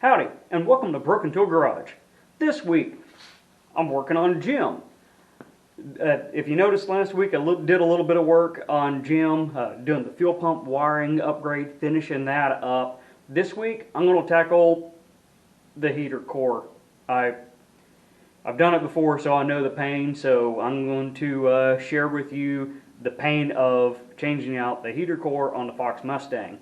Howdy, and welcome to Broken Tool Garage. This week, I'm working on Jim. If you noticed last week, I did a little bit of work on Jim, doing the fuel pump wiring upgrade, finishing that up. This week, I'm going to tackle the heater core. I've done it before, so I know the pain, so I'm going to share with you the pain of changing out the heater core on the Fox Mustang.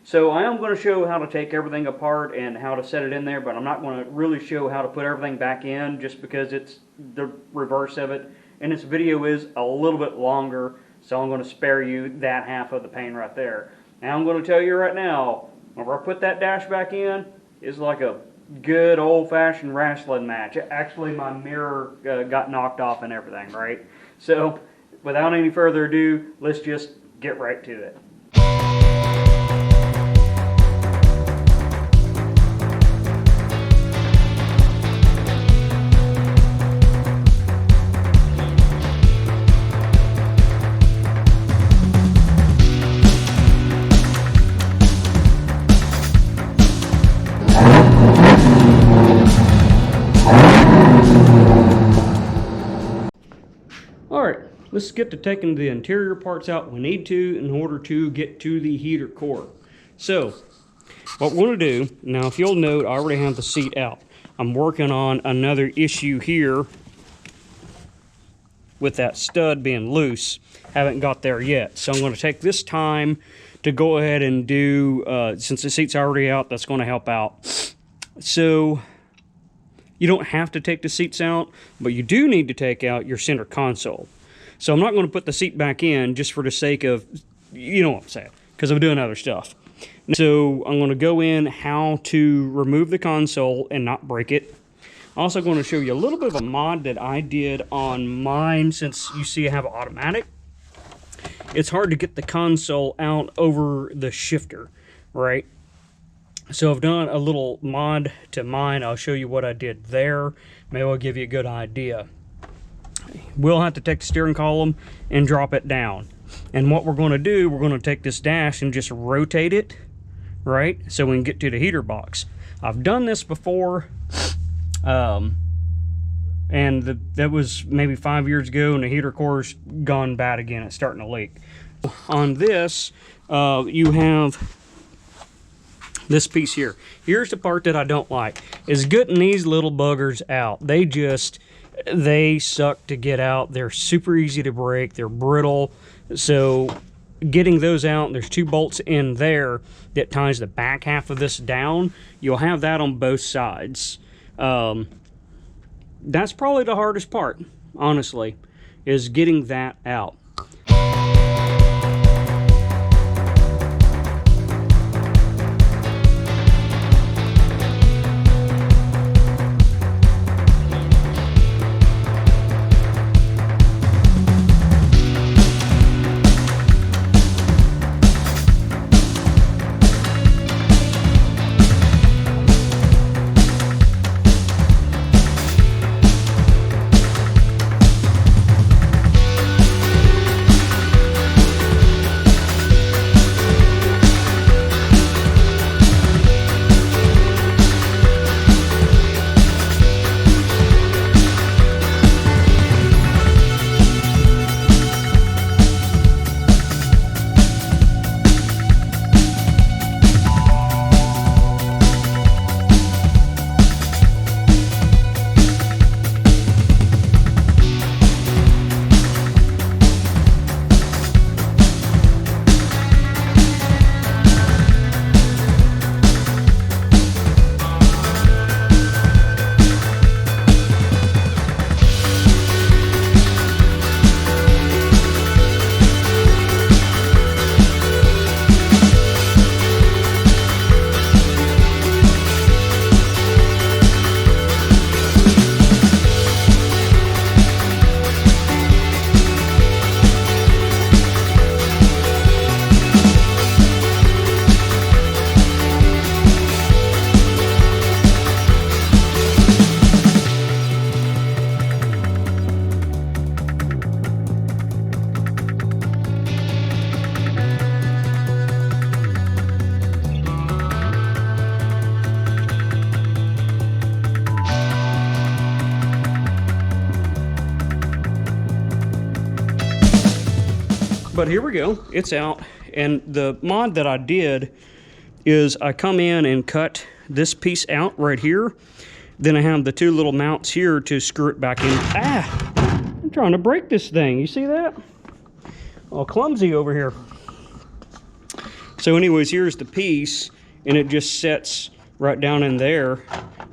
So I am going to show how to take everything apart and how to set it in there, but I'm not going to really show how to put everything back in just because it's the reverse of it. And this video is a little bit longer, so I'm going to spare you that half of the pain right there. Now I'm going to tell you right now, whenever I put that dash back in, it's like a good old-fashioned wrestling match. Actually, my mirror got knocked off and everything, right? So without any further ado, let's just get right to it. Alright, let's get to taking the interior parts out we need to in order to get to the heater core. So, what we're going to do, now if you'll note, I already have the seat out. I'm working on another issue here with that stud being loose. Haven't got there yet. So I'm going to take this time to go ahead and do, since the seat's already out, that's going to help out. So, you don't have to take the seats out, but you do need to take out your center console. So I'm not going to put the seat back in just for the sake of, you know what I'm saying, because I'm doing other stuff. So I'm going to go in how to remove the console and not break it. I'm also going to show you a little bit of a mod that I did on mine, since you see I have automatic. It's hard to get the console out over the shifter, right? So I've done a little mod to mine. I'll show you what I did there. Maybe I'll give you a good idea. We'll have to take the steering column and drop it down. And what we're going to do, we're going to take this dash and just rotate it, right? So we can get to the heater box. I've done this before, and that was maybe 5 years ago, and the heater core's gone bad again. It's starting to leak. On this, you have this piece here. Here's the part that I don't like, is getting these little buggers out. They suck to get out. They're super easy to break. They're brittle. So getting those out, there's two bolts in there that ties the back half of this down. You'll have that on both sides. That's probably the hardest part, honestly, is getting that out. But here we go, it's out. And the mod that I did is I come in and cut this piece out right here. Then I have the two little mounts here to screw it back in. Ah, I'm trying to break this thing, you see that? All clumsy over here. So anyways, here's the piece, and it just sets right down in there.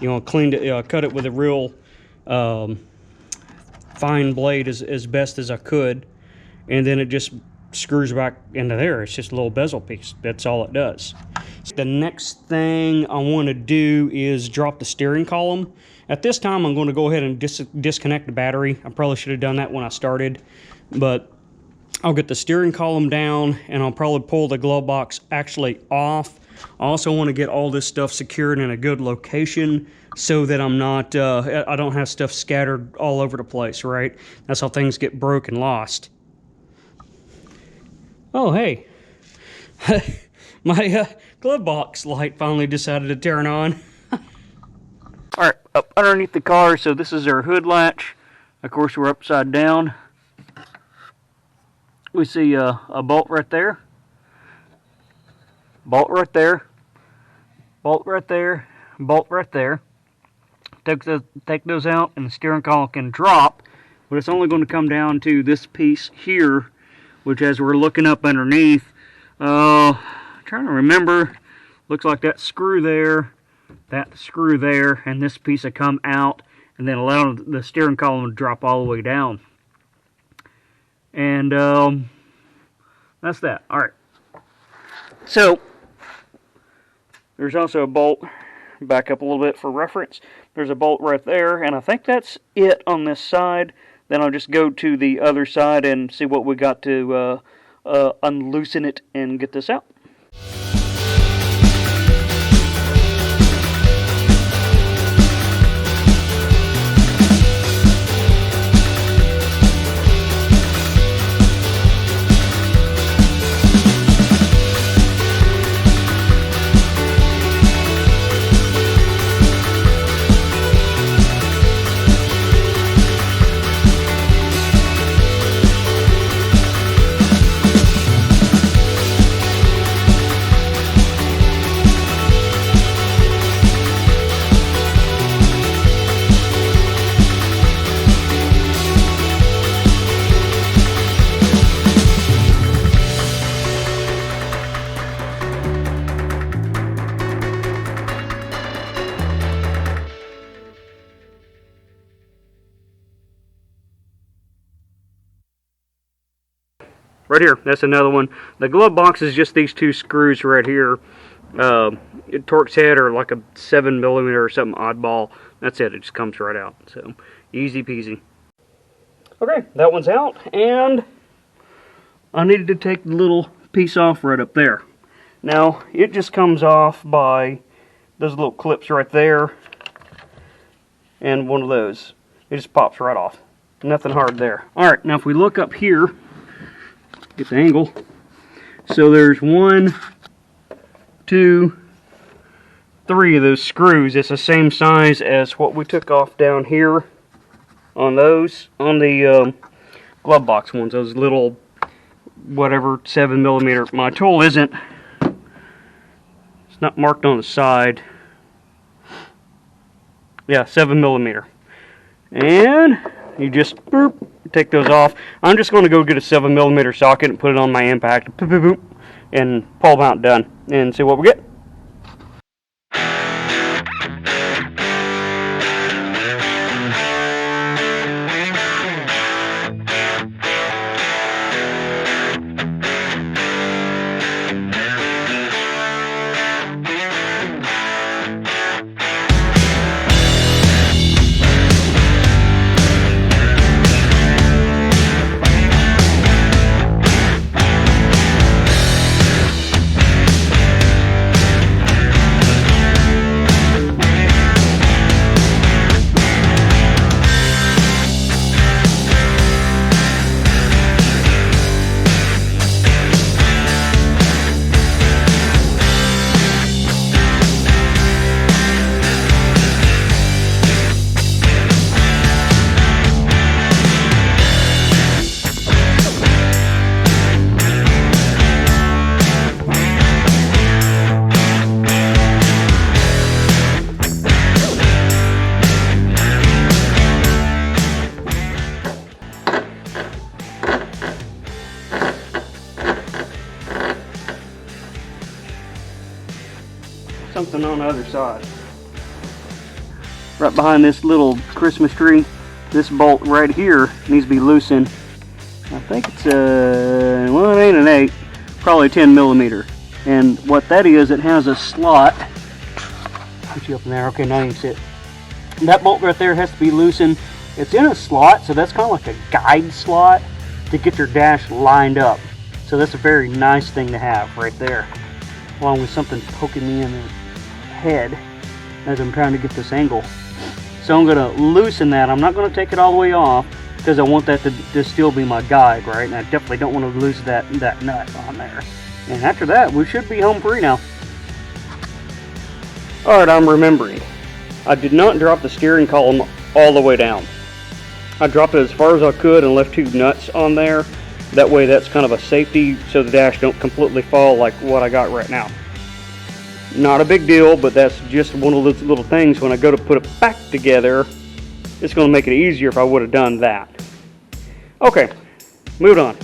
You know, cleaned it, cut it with a real fine blade as best as I could, and then it just screws back into there. It's just a little bezel piece. That's all it does. The next thing I want to do is drop the steering column. At this time, I'm going to go ahead and disconnect the battery. I probably should have done that when I started, but I'll get the steering column down, and I'll probably pull the glove box actually off. I also want to get all this stuff secured in a good location so that I'm not, I don't have stuff scattered all over the place, right? That's how things get broke and lost. Oh, hey. My glove box light finally decided to turn on. All right, up underneath the car, so this is our hood latch. Of course, we're upside down. We see a bolt right there, bolt right there, bolt right there, bolt right there. Take those out and the steering column can drop, but it's only going to come down to this piece here, which as we're looking up underneath, trying to remember, looks like that screw there, and this piece will come out and then allow the steering column to drop all the way down. And that's that. All right. So there's also a bolt. Back up a little bit for reference. There's a bolt right there, and I think that's it on this side. Then I'll just go to the other side and see what we got to unloosen it and get this out. Right here, that's another one. The glove box is just these two screws right here. Torx head or like a 7mm or something oddball. That's it, it just comes right out. So, easy peasy. Okay, that one's out, and I needed to take the little piece off right up there. Now, it just comes off by those little clips right there, and one of those. It just pops right off. Nothing hard there. Alright, now if we look up here, get the angle. So there's 1, 2, 3 of those screws. It's the same size as what we took off down here on those, on the glove box ones, those little whatever 7mm. My tool isn't, it's not marked on the side. Yeah, 7mm. And you just boop, take those off. I'm just going to go get a 7mm socket and put it on my impact, boop, boop, boop, and pull them out, done, and see what we get. something on the other side. Right behind this little Christmas tree, this bolt right here needs to be loosened. I think it's well, it ain't an 8, probably 10 millimeter. And what that is, it has a slot. Put you up in there. Okay, now you can see it. That bolt right there has to be loosened. It's in a slot, so that's kind of like a guide slot to get your dash lined up. So that's a very nice thing to have right there, along with something poking me in the head as I'm trying to get this angle. So I'm going to loosen that. I'm not going to take it all the way off because I want that to still be my guide, right? And I definitely don't want to lose that nut on there. And after that, we should be home free now. Alright, I'm remembering. I did not drop the steering column all the way down. I dropped it as far as I could and left 2 nuts on there. That way that's kind of a safety so the dash don't completely fall like what I got right now. Not a big deal, but that's just one of those little things. When I go to put it back together, it's going to make it easier if I would have done that. Okay, moving on.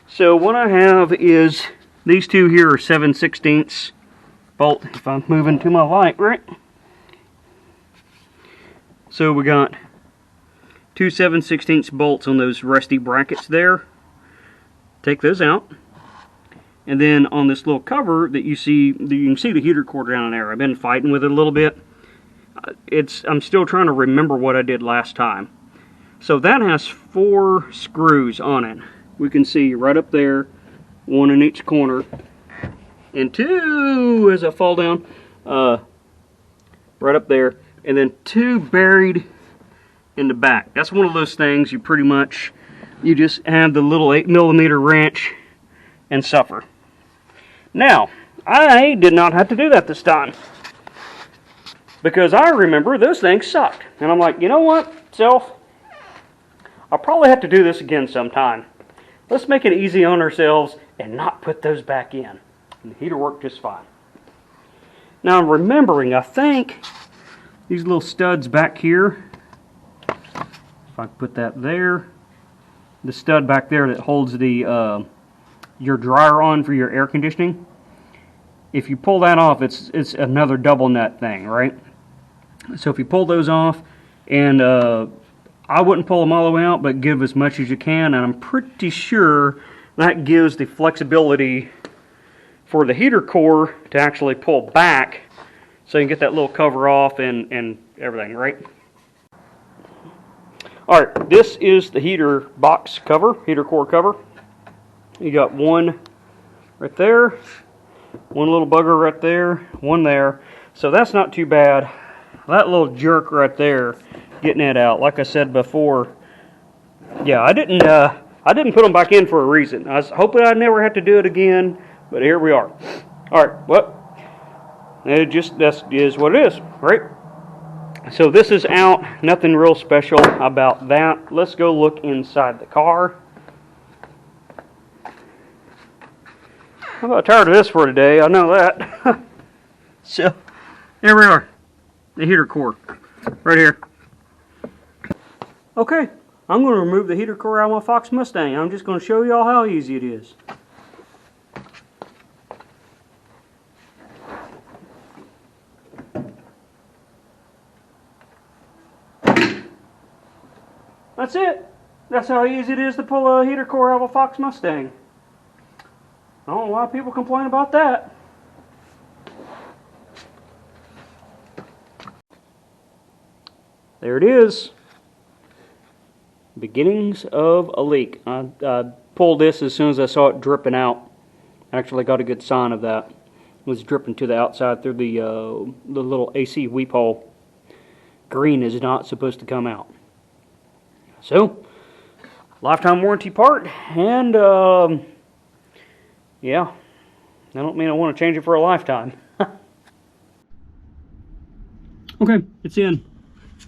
So what I have is these 2 here are 7/16 bolt, if I'm moving to my light, right? So we got 2 7/16 bolts on those rusty brackets there. Take those out. And then on this little cover that you see, you can see the heater core down there. I've been fighting with it a little bit. I'm still trying to remember what I did last time. So that has 4 screws on it. We can see right up there, 1 in each corner, and 2 as I fall down, right up there, and then 2 buried in the back. That's one of those things you pretty much, you just have the little 8 millimeter wrench and suffer. Now, I did not have to do that this time, because I remember those things sucked. And I'm like, you know what, self? I'll probably have to do this again sometime. Let's make it easy on ourselves and not put those back in. And the heater worked just fine. Now I'm remembering, I think, these little studs back here, if I put that there, the stud back there that holds the your dryer on for your air conditioning, if you pull that off, it's another double nut thing, right? So if you pull those off, and I wouldn't pull them all the way out, but give as much as you can, and I'm pretty sure that gives the flexibility for the heater core to actually pull back so you can get that little cover off and everything, right? Alright, this is the heater box cover, heater core cover. You got 1 right there, 1 little bugger right there, 1 there. So that's not too bad. That little jerk right there, getting it out. Like I said before, yeah, I didn't put them back in for a reason. I was hoping I'd never have to do it again, but here we are. All right, well, that is what it is, right? So this is out. Nothing real special about that. Let's go look inside the car. I'm about tired of this for today. I know that. So here we are, the heater core, right here. Okay, I'm going to remove the heater core out of my Fox Mustang. I'm just going to show you all how easy it is. That's it. That's how easy it is to pull a heater core out of a Fox Mustang. I don't know why people complain about that. There it is. Beginnings of a leak. I pulled this as soon as I saw it dripping out. Actually got a good sign of that. It was dripping to the outside through the little AC weep hole. Green is not supposed to come out. So, lifetime warranty part, and yeah, I don't mean I want to change it for a lifetime. Okay, it's in.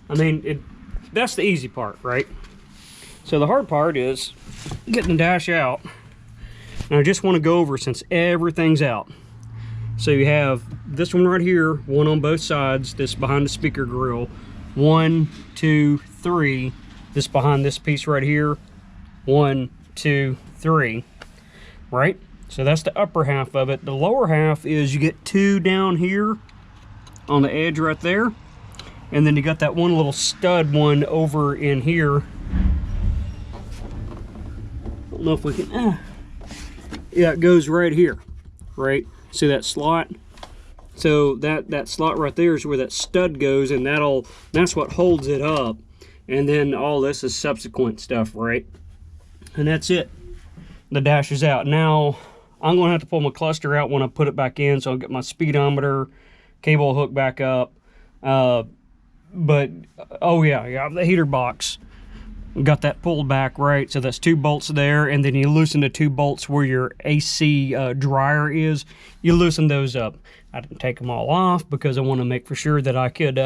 I mean, that's the easy part, right? So the hard part is getting the dash out. And I just want to go over, since everything's out. So you have this one right here, 1 on both sides, this behind the speaker grill. 1, 2, 3. This behind this piece right here. 1, 2, 3. Right? So that's the upper half of it. The lower half is you get two down here on the edge right there. And then you got that one little stud one over in here. I don't know if we can, yeah, it goes right here, right? See that slot? So that slot right there is where that stud goes, and that's what holds it up. And then all this is subsequent stuff, right? And that's it. The dash is out. Now, I'm going to have to pull my cluster out when I put it back in, so I'll get my speedometer cable hooked back up. But, oh yeah, the heater box. Got that pulled back, right? So that's 2 bolts there, and then you loosen the 2 bolts where your AC dryer is. You loosen those up. I didn't take them all off because I want to make for sure that I could,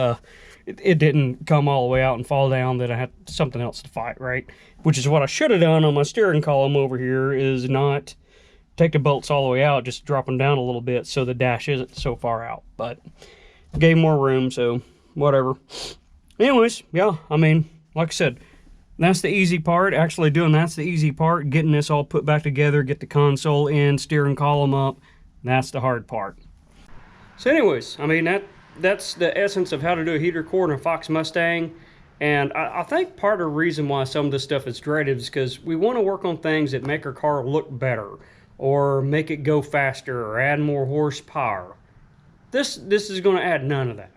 it didn't come all the way out and fall down, that I had something else to fight, right? Which is what I should have done on my steering column over here, is not take the bolts all the way out, just drop them down a little bit so the dash isn't so far out. But gave more room, so whatever. Anyways, yeah, I mean, like I said, that's the easy part. Actually doing that's the easy part. Getting this all put back together, get the console in, steering column up, that's the hard part. So anyways, I mean, that's the essence of how to do a heater core in a Fox Mustang. And I think part of the reason why some of this stuff is dreaded is because we want to work on things that make our car look better, or make it go faster, or add more horsepower. This is going to add none of that.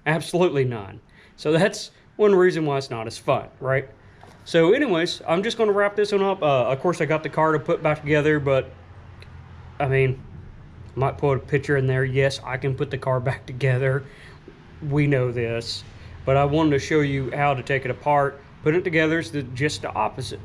Absolutely none. So that's one reason why it's not as fun, right? So anyways, I'm just going to wrap this one up. Of course, I got the car to put back together, but I mean, I might put a picture in there. Yes, I can put the car back together. We know this. But I wanted to show you how to take it apart. Put it together is just the opposite,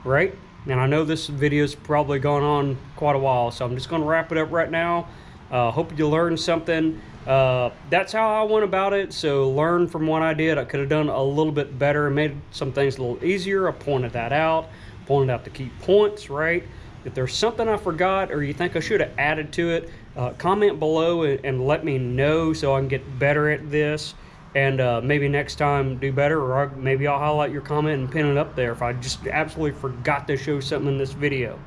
right? And I know this video's probably gone on quite a while, so I'm just going to wrap it up right now. Hope you learned something. That's how I went about it, so learn from what I did. I could have done a little bit better and made some things a little easier. I pointed that out, pointed out the key points, right? If there's something I forgot or you think I should have added to it, comment below and let me know so I can get better at this. And maybe next time do better, or maybe I'll highlight your comment and pin it up there if I just absolutely forgot to show something in this video.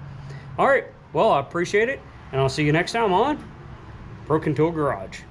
All right, well, I appreciate it, and I'll see you next time on Broken Tool Garage.